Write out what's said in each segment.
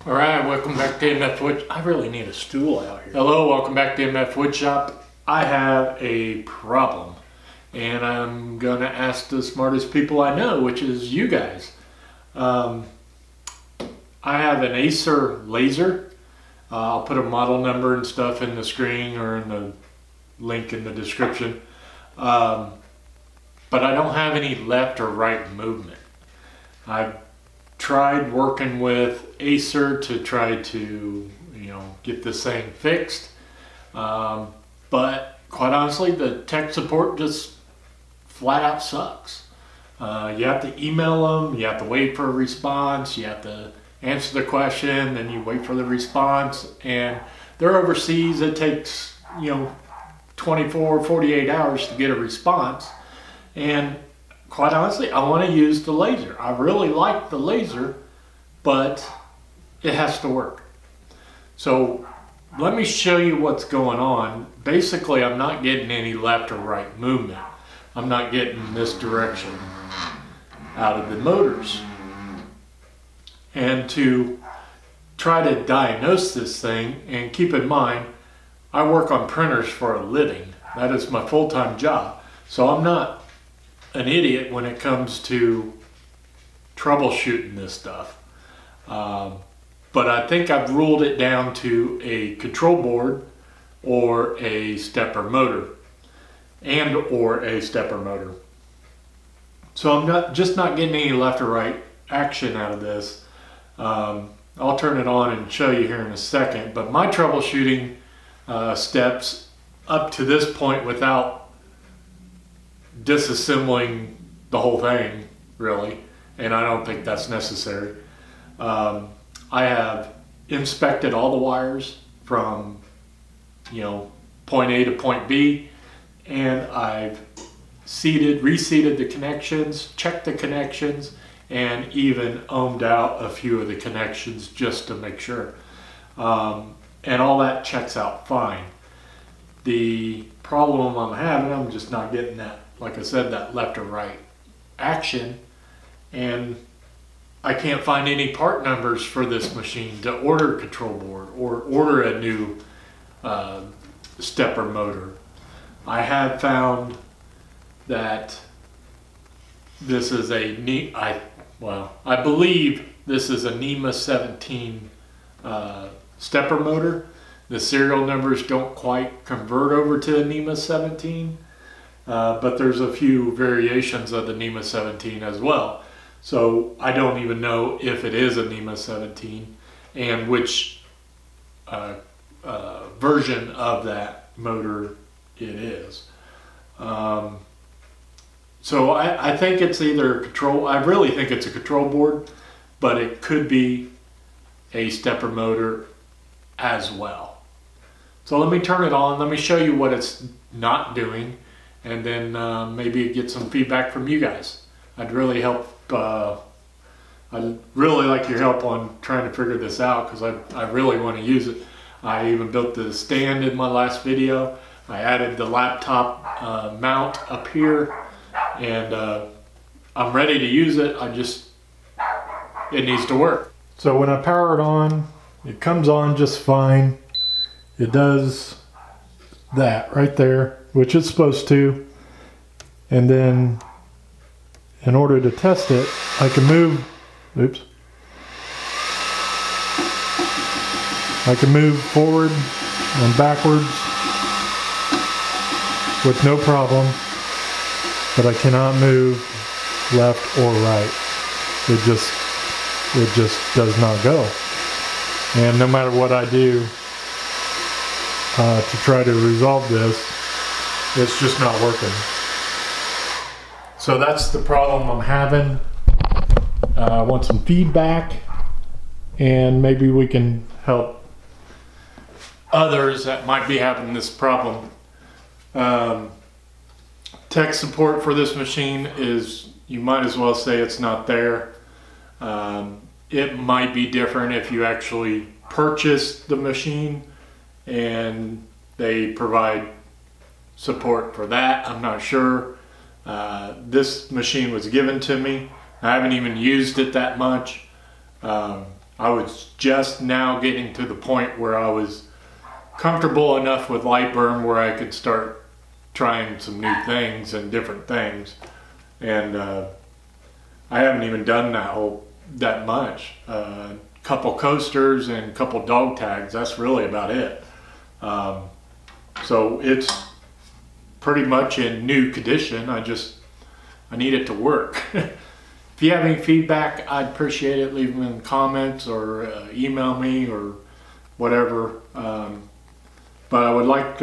All right, welcome back to MFWoodShop. I really need a stool out here. Hello, welcome back to MFWoodShop. I have a problem, and I'm gonna ask the smartest people I know, which is you guys. I have an Aterzr laser. I'll put a model number and stuff in the screen or in the link in the description. But I don't have any left or right movement. I've tried working with Aterzr to try to, get this thing fixed. But quite honestly, the tech support just flat out sucks. You have to email them, you have to wait for a response, you have to answer the question, then you wait for the response, and they're overseas. It takes, 24, 48 hours to get a response. And quite honestly, I want to use the laser. I really like the laser, but it has to work. So let me show you what's going on. Basically, I'm not getting any left or right movement. I'm not getting this direction out of the motors. And to try to diagnose this thing, and keep in mind, I work on printers for a living. That is my full-time job. So I'm not an idiot when it comes to troubleshooting this stuff. But I think I've ruled it down to a control board or a stepper motor or a stepper motor. So I'm not getting any left or right action out of this. I'll turn it on and show you here in a second, but my troubleshooting steps up to this point without disassembling the whole thing, really, and I don't think that's necessary. I have inspected all the wires from point A to point B, and I've reseated the connections, checked the connections, and even ohmed out a few of the connections just to make sure. And all that checks out fine. The problem I'm having, I'm just not getting that, like I said, that left or right action, and I can't find any part numbers for this machine to order a control board or order a new stepper motor. I have found that this is I believe this is a NEMA 17 stepper motor. The serial numbers don't quite convert over to a NEMA 17, but there's a few variations of the NEMA 17 as well. So I don't even know if it is a NEMA 17 and which version of that motor it is. So I think it's either a control, I really think it's a control board, but it could be a stepper motor as well. So let me turn it on, let me show you what it's not doing, and then maybe get some feedback from you guys. I'd really like your help on trying to figure this out, because I really want to use it. I even built the stand in my last video. I added the laptop mount up here, and I'm ready to use it. It needs to work. So when I power it on, it comes on just fine. It does that right there, which it's supposed to. And then in order to test it, I can move, I can move forward and backwards with no problem, but I cannot move left or right. It just does not go. And no matter what I do to try to resolve this, it's just not working. So that's the problem I'm having. I want some feedback, and maybe we can help others that might be having this problem. Tech support for this machine is, you might as well say it's not there. It might be different if you actually purchase the machine and they provide support for that. I'm not sure. This machine was given to me. I haven't even used it that much. I was just now getting to the point where I was comfortable enough with Lightburn where I could start trying some new things and different things. And I haven't even done that much. Couple coasters and a couple dog tags, that's really about it. So it's pretty much in new condition. I need it to work. If you have any feedback, I'd appreciate it. Leave them in the comments or email me or whatever. But I would like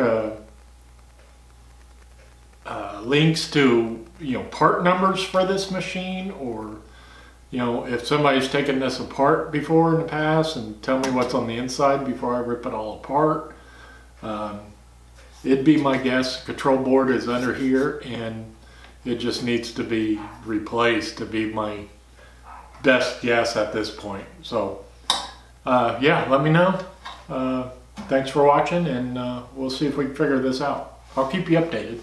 links to, you know, part numbers for this machine, or, you know, if somebody's taken this apart before in the past, and tell me what's on the inside before I rip it all apart. It'd be my guess control board is under here and it just needs to be replaced, to be my best guess at this point. So yeah, let me know. Thanks for watching, and we'll see if we can figure this out. I'll keep you updated.